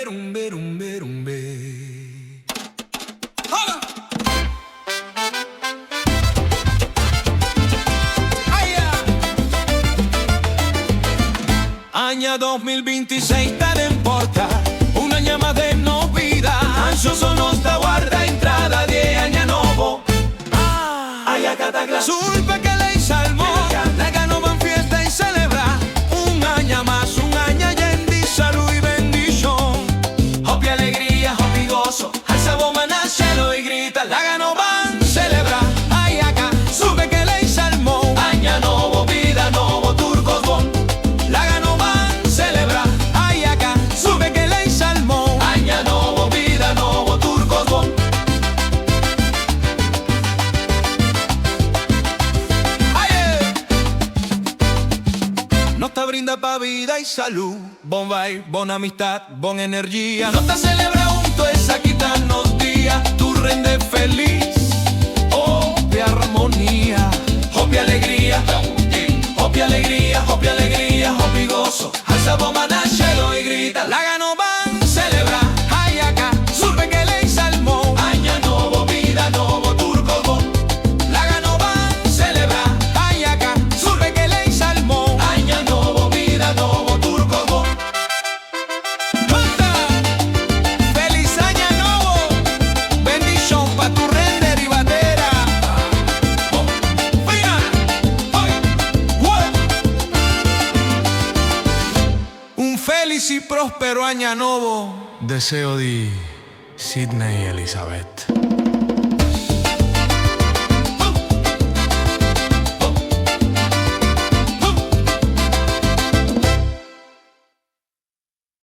rumbe, rumbe, rumbe. Año 2026 te importa, un año más de novità, ansioso nostra guarda entrada di año nuovo. Ay, acá sul perché lei salmò, Lega Nova en fiesta y celebra, un año más, un año lleno de salud y bendición. Hopi alegría, hopi gozo, alza voz maná cielo y grita, Lega Nova celebra. Ay, acá sube que lei salmó, año nuevo, vida nuevo, turcos bon. Lega Nova celebra, ay, acá sube que lei salmó, año nuevo, vida nuevo, turcos bon. No te brinda pa' vida y salud, bon vibe, buena amistad, buena energía. No te celebra junto esa quitarnos día, tú rende feliz, hopi armonía, hopi alegría, hopi alegría, hopi alegría, hopi gozo. Alza voz maná cielo y grita, Lega Nova celebra, ay acá, supe que lei salmó, año nuevo, vida nuevo, turco bon. Lega Nova celebra, ay acá, supe que lei salmó, año nuevo, vida nuevo, turco bon. Banda, feliz año nuevo, bendición pa' tu render y batera. Final, hoy, un feliz y próspero año nuevo deseo di Sidney Elizabeth.